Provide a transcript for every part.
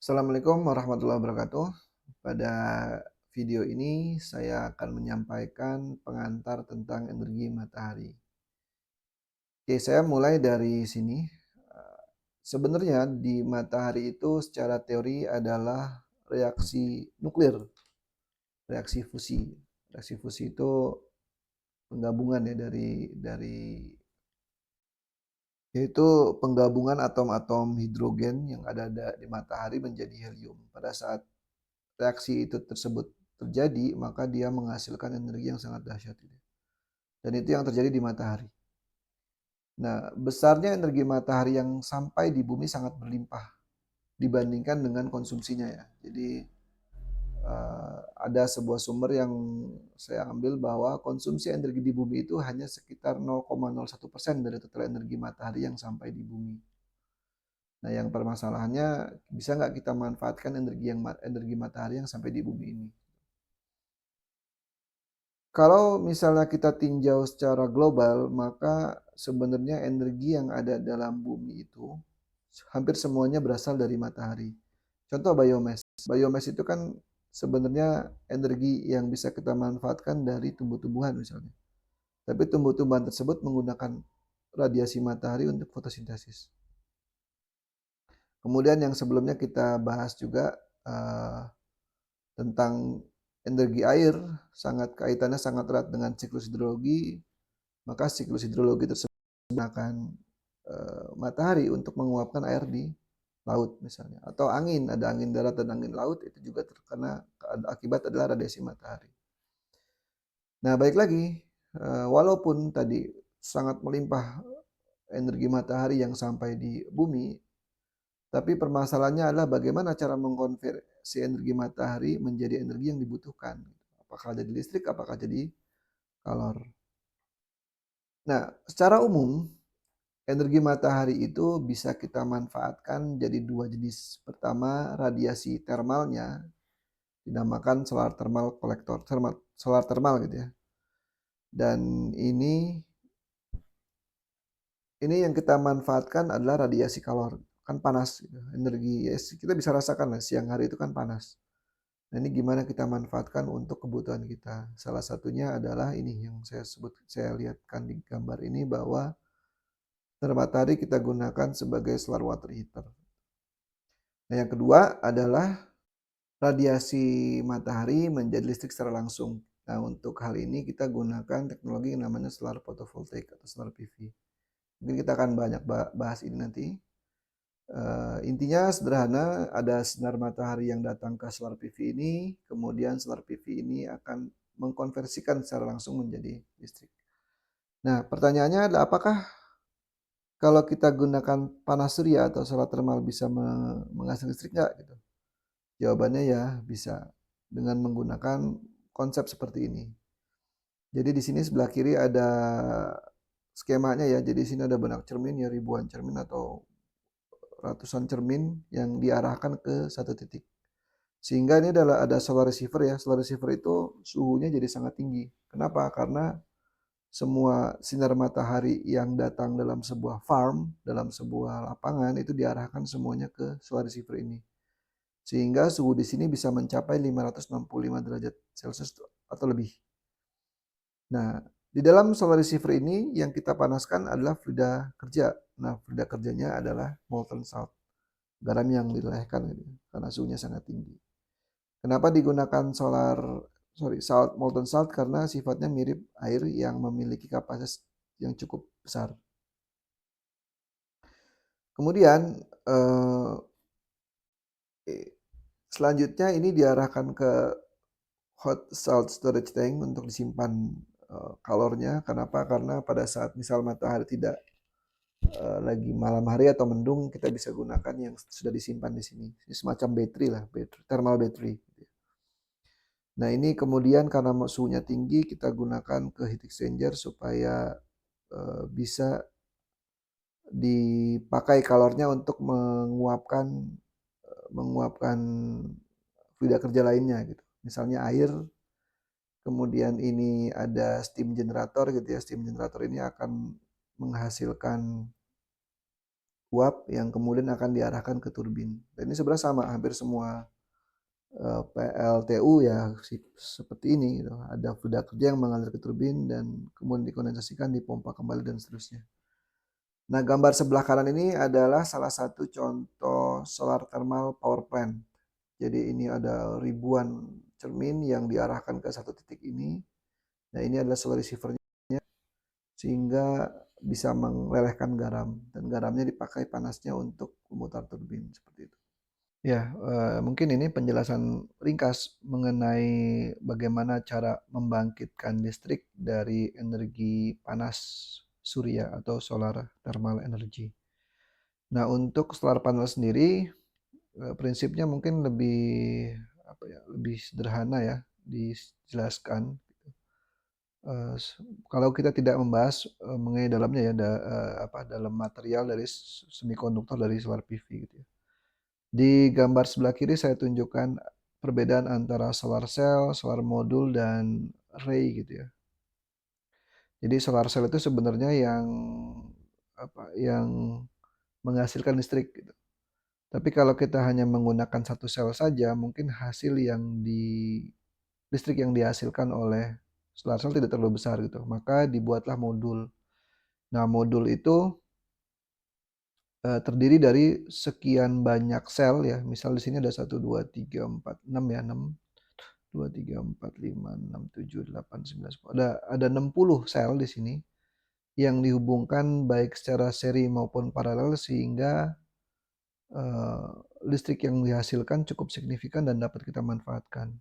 Assalamualaikum warahmatullahi wabarakatuh. Pada video ini saya akan menyampaikan pengantar tentang energi matahari. Oke, saya mulai dari sini. Sebenarnya di matahari itu secara teori adalah reaksi nuklir, reaksi fusi. Reaksi fusi itu penggabungan ya dari yaitu penggabungan atom-atom hidrogen yang ada di matahari menjadi helium. Pada saat reaksi itu tersebut terjadi, maka dia menghasilkan energi yang sangat dahsyat gitu. Dan itu yang terjadi di matahari. Nah, besarnya energi matahari yang sampai di bumi sangat berlimpah dibandingkan dengan konsumsinya ya. Jadi ada sebuah sumber yang saya ambil bahwa konsumsi energi di bumi itu hanya sekitar 0,01% dari total energi matahari yang sampai di bumi. Nah, yang permasalahannya bisa nggak kita manfaatkan energi matahari yang sampai di bumi ini? Kalau misalnya kita tinjau secara global, maka sebenarnya energi yang ada dalam bumi itu hampir semuanya berasal dari matahari. Contoh biomass. Biomass itu kan sebenarnya energi yang bisa kita manfaatkan dari tumbuh-tumbuhan misalnya. Tapi tumbuh-tumbuhan tersebut menggunakan radiasi matahari untuk fotosintesis. Kemudian yang sebelumnya kita bahas juga tentang energi air, kaitannya sangat erat dengan siklus hidrologi. Maka siklus hidrologi tersebut menggunakan matahari untuk menguapkan air di laut misalnya, atau angin, ada angin darat dan angin laut, itu juga terkena akibat adalah radiasi matahari. Nah, baik lagi, walaupun tadi sangat melimpah energi matahari yang sampai di bumi, tapi permasalahannya adalah bagaimana cara mengkonversi energi matahari menjadi energi yang dibutuhkan. Apakah jadi listrik, apakah jadi kalor. Nah, secara umum energi matahari itu bisa kita manfaatkan jadi dua jenis. Pertama, radiasi termalnya dinamakan solar thermal collector, solar thermal gitu ya. Dan ini yang kita manfaatkan adalah radiasi kalor. Kan panas gitu. Energi ya, kita bisa rasakan lah siang hari itu kan panas. Nah, ini gimana kita manfaatkan untuk kebutuhan kita. Salah satunya adalah ini yang saya lihatkan di gambar ini bahwa matahari kita gunakan sebagai solar water heater. Nah, yang kedua adalah radiasi matahari menjadi listrik secara langsung. Nah, untuk hal ini kita gunakan teknologi yang namanya solar photovoltaic atau solar PV. Mungkin kita akan banyak bahas ini nanti. Intinya sederhana, ada sinar matahari yang datang ke solar PV ini, kemudian solar PV ini akan mengkonversikan secara langsung menjadi listrik. Nah, pertanyaannya adalah apakah kalau kita gunakan panas surya atau solar thermal bisa menghasilkan listrik nggak gitu? Jawabannya ya bisa dengan menggunakan konsep seperti ini. Jadi di sini sebelah kiri ada skemanya ya. Jadi di sini ada banyak cermin ya, ribuan cermin atau ratusan cermin yang diarahkan ke satu titik. Sehingga ini adalah ada solar receiver ya. Solar receiver itu suhunya jadi sangat tinggi. Kenapa? Karena semua sinar matahari yang datang dalam sebuah farm, dalam sebuah lapangan itu diarahkan semuanya ke solar receiver ini. Sehingga suhu di sini bisa mencapai 565 derajat Celcius atau lebih. Nah, di dalam solar receiver ini yang kita panaskan adalah fluida kerja. Nah, fluida kerjanya adalah molten salt, garam yang dilelehkan gitu, karena suhunya sangat tinggi. Kenapa digunakan salt, molten salt? Karena sifatnya mirip air yang memiliki kapasitas yang cukup besar. Kemudian selanjutnya ini diarahkan ke hot salt storage tank untuk disimpan kalornya. Kenapa? Karena pada saat misal matahari tidak lagi malam hari atau mendung, kita bisa gunakan yang sudah disimpan di sini. Ini semacam baterai lah, thermal battery. Nah, ini kemudian karena suhunya tinggi, kita gunakan ke heat exchanger supaya bisa dipakai kalornya untuk menguapkan fluida kerja lainnya gitu. Misalnya air, kemudian ini ada steam generator gitu ya. Steam generator ini akan menghasilkan uap yang kemudian akan diarahkan ke turbin. Dan ini sebenarnya sama hampir semua PLTU ya seperti ini gitu. Ada fluida kerja yang mengalir ke turbin dan kemudian dikondensasikan, dipompa kembali dan seterusnya. Nah, gambar sebelah kanan ini adalah salah satu contoh solar thermal power plant. Jadi ini ada ribuan cermin yang diarahkan ke satu titik ini. Nah, ini adalah solar receiver sehingga bisa melelehkan garam dan garamnya dipakai panasnya untuk memutar turbin seperti itu. Ya, mungkin ini penjelasan ringkas mengenai bagaimana cara membangkitkan listrik dari energi panas surya atau solar thermal energy. Nah, untuk solar panel sendiri, prinsipnya mungkin lebih apa ya, lebih sederhana ya dijelaskan. Eee, Kalau kita tidak membahas, mengenai dalamnya ya, dalam material dari semikonduktor dari solar PV gitu ya. Di gambar sebelah kiri saya tunjukkan perbedaan antara solar cell, solar modul, dan array gitu ya. Jadi solar cell itu sebenarnya yang menghasilkan listrik gitu. Tapi kalau kita hanya menggunakan satu sel saja, mungkin listrik yang dihasilkan oleh solar cell tidak terlalu besar gitu, maka dibuatlah modul. Nah, modul itu, terdiri dari sekian banyak sel ya, misal di sini ada 1, 2, 3, 4, 6 ya, 6, 2, 3, 4, 5, 6, 7, 8, 9, 10, ada 60 sel di sini yang dihubungkan baik secara seri maupun paralel sehingga, eee, listrik yang dihasilkan cukup signifikan dan dapat kita manfaatkan.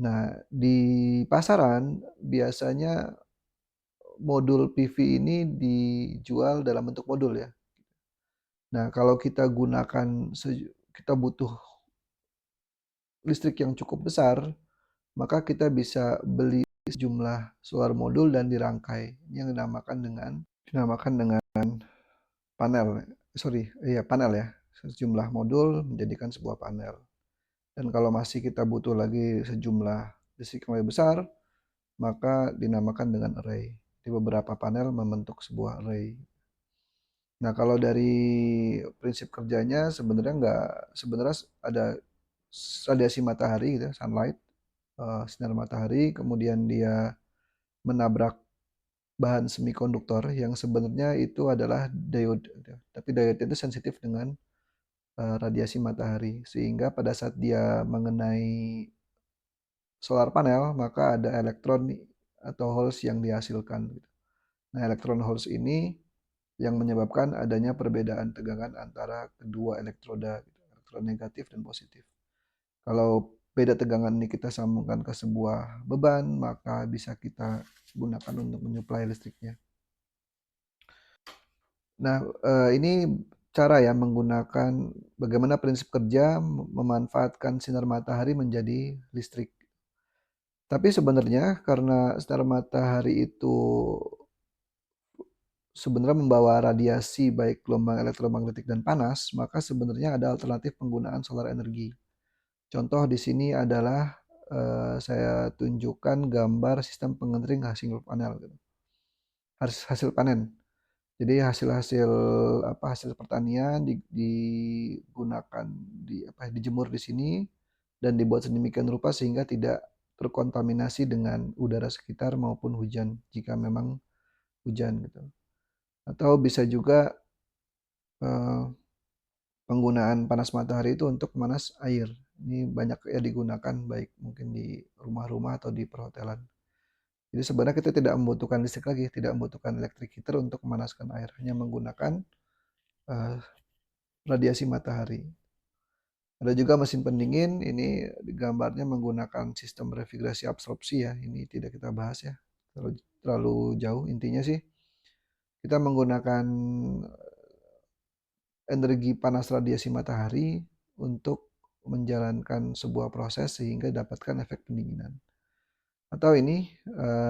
Nah, di pasaran biasanya modul PV ini dijual dalam bentuk modul ya. Nah, kalau kita gunakan kita butuh listrik yang cukup besar, maka kita bisa beli sejumlah solar modul dan dirangkai. Ini yang dinamakan dengan panel, sorry, iya panel ya. Sejumlah modul menjadikan sebuah panel. Dan kalau masih kita butuh lagi sejumlah listrik yang lebih besar, maka dinamakan dengan array. Di beberapa panel membentuk sebuah array. Nah, kalau dari prinsip kerjanya sebenarnya ada radiasi matahari gitu ya, sunlight, sinar matahari, kemudian dia menabrak bahan semikonduktor yang sebenarnya itu adalah diode gitu. Tapi diode itu sensitif dengan, radiasi matahari, sehingga pada saat dia mengenai solar panel, maka ada elektron atau holes yang dihasilkan gitu. Nah, elektron holes ini yang menyebabkan adanya perbedaan tegangan antara kedua elektroda gitu, elektron negatif dan positif. Kalau beda tegangan ini kita sambungkan ke sebuah beban, maka bisa kita gunakan untuk menyuplai listriknya. Nah, ini cara ya menggunakan bagaimana prinsip kerja memanfaatkan sinar matahari menjadi listrik. Tapi sebenarnya karena sinar matahari itu sebenarnya membawa radiasi baik gelombang elektromagnetik dan panas, maka sebenarnya ada alternatif penggunaan solar energi. Contoh di sini adalah, saya tunjukkan gambar sistem pengering hasil panel gitu, hasil panen. Jadi hasil pertanian digunakan dijemur di sini dan dibuat sedemikian rupa sehingga tidak terkontaminasi dengan udara sekitar maupun hujan, jika memang hujan gitu. Atau bisa juga, eee, penggunaan panas matahari itu untuk pemanas air. Ini banyak ya digunakan baik mungkin di rumah-rumah atau di perhotelan. Jadi sebenarnya kita tidak membutuhkan listrik lagi, tidak membutuhkan electric heater untuk memanaskan air, hanya menggunakan, eee, radiasi matahari. Ada juga mesin pendingin, ini gambarnya menggunakan sistem refrigerasi absorpsi ya, ini tidak kita bahas ya, terlalu terlalu jauh. Intinya sih kita menggunakan energi panas radiasi matahari untuk menjalankan sebuah proses sehingga dapatkan efek pendinginan. Atau ini,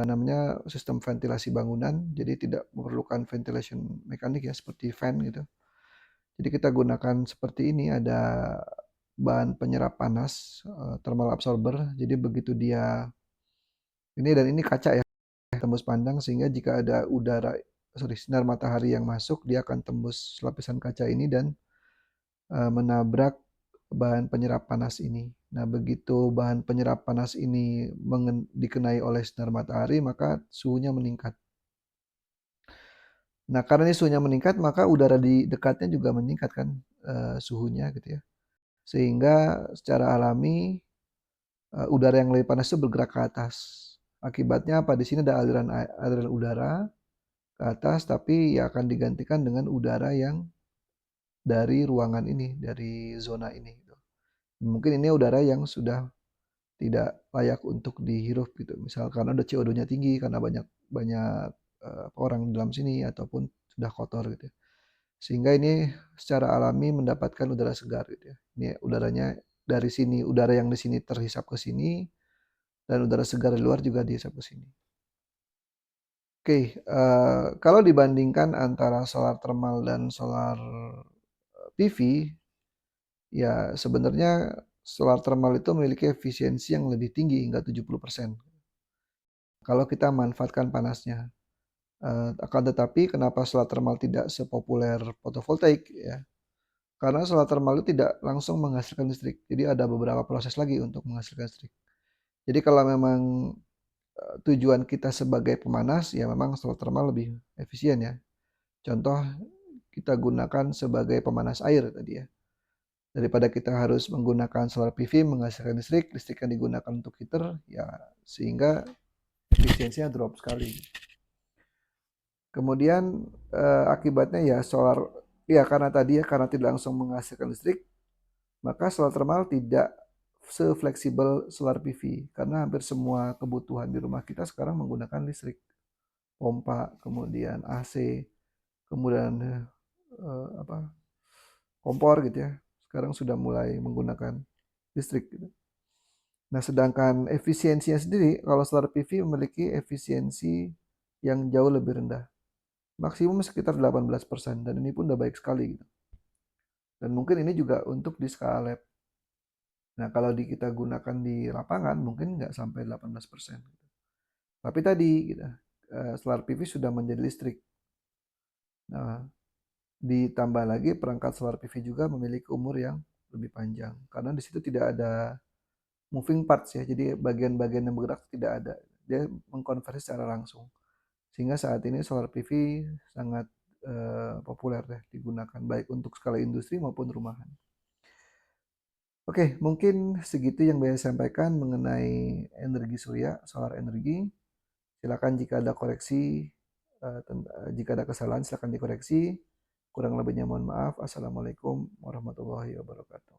namanya sistem ventilasi bangunan, jadi tidak memerlukan ventilation mekanik ya seperti fan gitu. Jadi kita gunakan seperti ini, ada bahan penyerap panas, thermal absorber. Jadi begitu dia ini kaca ya, tembus pandang sehingga jika ada udara sinar matahari yang masuk dia akan tembus lapisan kaca ini dan, menabrak bahan penyerap panas ini. Nah, begitu bahan penyerap panas ini dikenai oleh sinar matahari, maka suhunya meningkat. Nah, karena ini suhunya meningkat, maka udara di dekatnya juga meningkat kan, suhunya gitu ya. Sehingga secara alami, udara yang lebih panas itu bergerak ke atas. Akibatnya apa? Di sini ada aliran udara ke atas, tapi ya akan digantikan dengan udara yang dari ruangan ini, dari zona ini gitu. Mungkin ini udara yang sudah tidak layak untuk dihirup gitu. Misal karena udah CO2-nya tinggi, karena banyak banyak, orang di dalam sini ataupun sudah kotor gitu ya. Sehingga ini secara alami mendapatkan udara segar gitu ya. Ini udaranya dari sini, udara yang di sini terhisap ke sini dan udara segar di luar juga dihisap ke sini. Oke, kalau dibandingkan antara solar thermal dan solar, PV, ya sebenarnya solar thermal itu memiliki efisiensi yang lebih tinggi hingga 70% kalau kita manfaatkan panasnya. Akan tetapi kenapa solar thermal tidak sepopuler fotovoltaik ya, karena solar thermal itu tidak langsung menghasilkan listrik. Jadi ada beberapa proses lagi untuk menghasilkan listrik. Jadi kalau memang, tujuan kita sebagai pemanas, ya memang solar thermal lebih efisien ya. Contoh kita gunakan sebagai pemanas air tadi ya. Daripada kita harus menggunakan solar PV menghasilkan listrik, listrik yang digunakan untuk heater, ya sehingga efisiensinya drop sekali. Kemudian, akibatnya ya solar ya karena tadi ya, karena tidak langsung menghasilkan listrik, maka solar thermal tidak sefleksibel solar PV, karena hampir semua kebutuhan di rumah kita sekarang menggunakan listrik, pompa, kemudian AC, kemudian, apa, kompor gitu ya, sekarang sudah mulai menggunakan listrik gitu. Nah, sedangkan efisiensinya sendiri kalau solar PV memiliki efisiensi yang jauh lebih rendah, maksimum sekitar 18% dan ini pun udah baik sekali gitu. Dan mungkin ini juga untuk di skala lab. Nah, kalau kita gunakan di lapangan mungkin nggak sampai 18%. Tapi tadi gitu, solar PV sudah menjadi listrik. Nah, ditambah lagi perangkat solar PV juga memiliki umur yang lebih panjang karena di situ tidak ada moving parts ya. Jadi bagian-bagian yang bergerak tidak ada. Dia mengkonversi secara langsung. Sehingga saat ini solar PV sangat populer ya digunakan baik untuk skala industri maupun rumahan. Oke, mungkin segitu yang saya sampaikan mengenai energi surya, solar energi. Silakan jika ada koreksi, jika ada kesalahan silakan dikoreksi. Kurang lebihnya mohon maaf. Assalamualaikum warahmatullahi wabarakatuh.